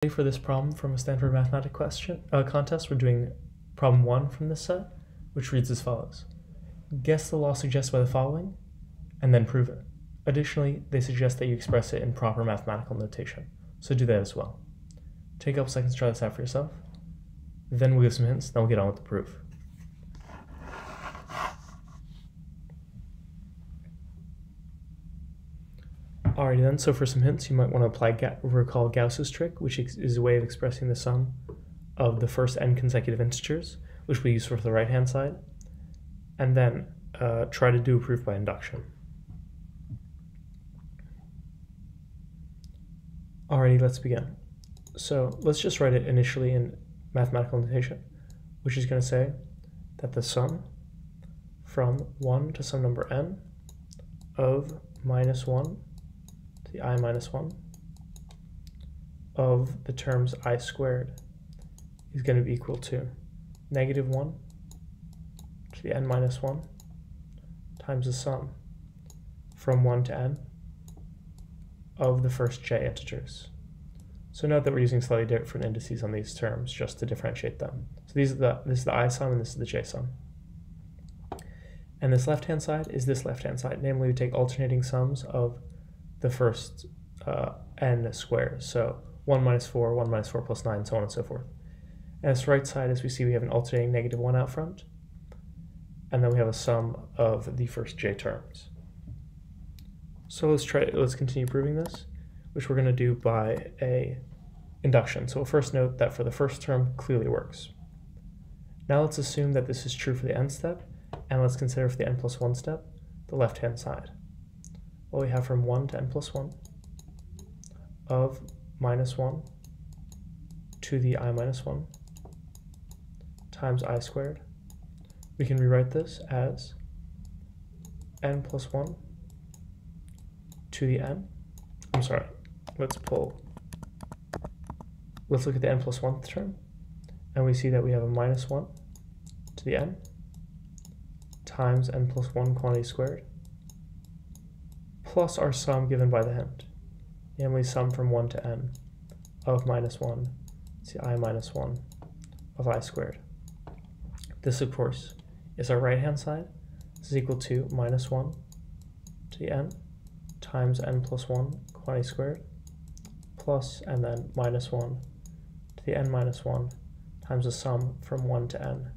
For this problem from a Stanford mathematics contest, we're doing problem 1 from this set, which reads as follows. Guess the law suggested by the following, and then prove it. Additionally, they suggest that you express it in proper mathematical notation, so do that as well. Take a couple seconds to try this out for yourself. Then we'll give some hints, then we'll get on with the proof. Alrighty then, so for some hints, you might want to recall Gauss's trick, which is a way of expressing the sum of the first n consecutive integers, which we use for the right-hand side, and then try to do a proof by induction. Alrighty, let's begin. So let's just write it initially in mathematical notation, which is going to say that the sum from 1 to some number n of minus 1 to the I minus 1 of the terms I squared is going to be equal to negative 1 to the n minus 1 times the sum from 1 to n of the first j integers. So note that we're using slightly different indices on these terms just to differentiate them. So this is the I sum and this is the j sum. And this left-hand side is this left-hand side. Namely, we take alternating sums of the first n squares. So 1 minus 4, 1 minus 4 plus 9, so on and so forth. And this right side, as we see, we have an alternating negative 1 out front. And then we have a sum of the first j terms. So let's continue proving this, which we're going to do by a induction. So we'll first note that for the first term clearly works. Now let's assume that this is true for the n step, and let's consider for the n plus 1 step the left-hand side. Well, we have from 1 to n plus 1 of minus 1 to the I minus 1 times I squared. We can rewrite this as n plus 1 to the n. I'm sorry, let's look at the n plus 1th term, and we see that we have a minus 1 to the n times n plus 1 quantity squared plus our sum given by the hint, namely sum from 1 to n of minus 1 to the I minus 1 of I squared. This, of course, is our right-hand side. This is equal to minus 1 to the n times n plus 1 quantity squared plus and then minus 1 to the n minus 1 times the sum from 1 to n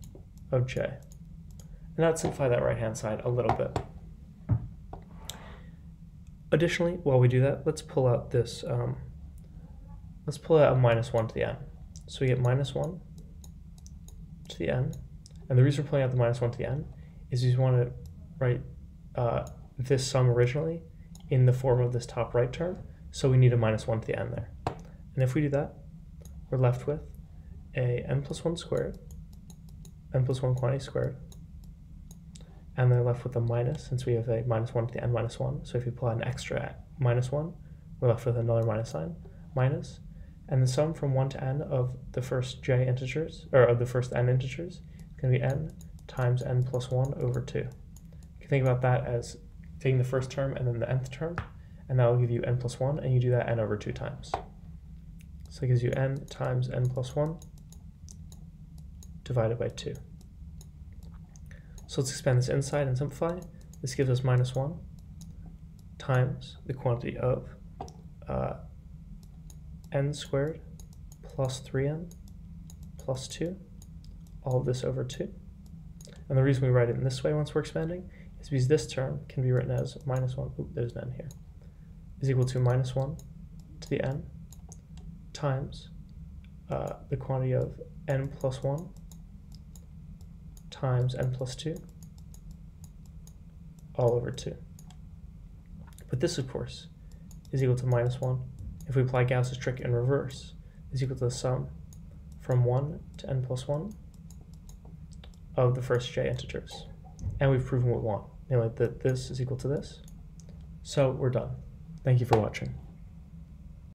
of j. And that simplifies that right-hand side a little bit. Additionally, while we do that, let's pull out this, let's pull out a minus 1 to the n. So we get minus 1 to the n, and the reason we're pulling out the minus 1 to the n is we want to write this sum originally in the form of this top right term, so we need a minus 1 to the n there. And if we do that, we're left with a n plus 1 squared, n plus 1 quantity squared, and then left with a minus, since we have a minus 1 to the n minus 1. So if you apply an extra minus 1, we're left with another minus sign, minus, and the sum from 1 to n of the first j integers, or of the first n integers, is going to be n times n plus 1 over 2. You can think about that as taking the first term and then the nth term, and that will give you n plus 1, and you do that n over 2 times. So it gives you n times n plus 1 divided by 2. So let's expand this inside and simplify. This gives us minus 1 times the quantity of n squared plus 3n plus 2, all of this over 2. And the reason we write it in this way once we're expanding is because this term can be written as minus 1, there's an n here, is equal to minus 1 to the n times the quantity of n plus 1 times n plus 2 all over 2. But this, of course, is equal to minus 1. If we apply Gauss's trick in reverse, is equal to the sum from 1 to n plus 1 of the first j integers. And we've proven what we want, namely that this is equal to this. So we're done. Thank you for watching.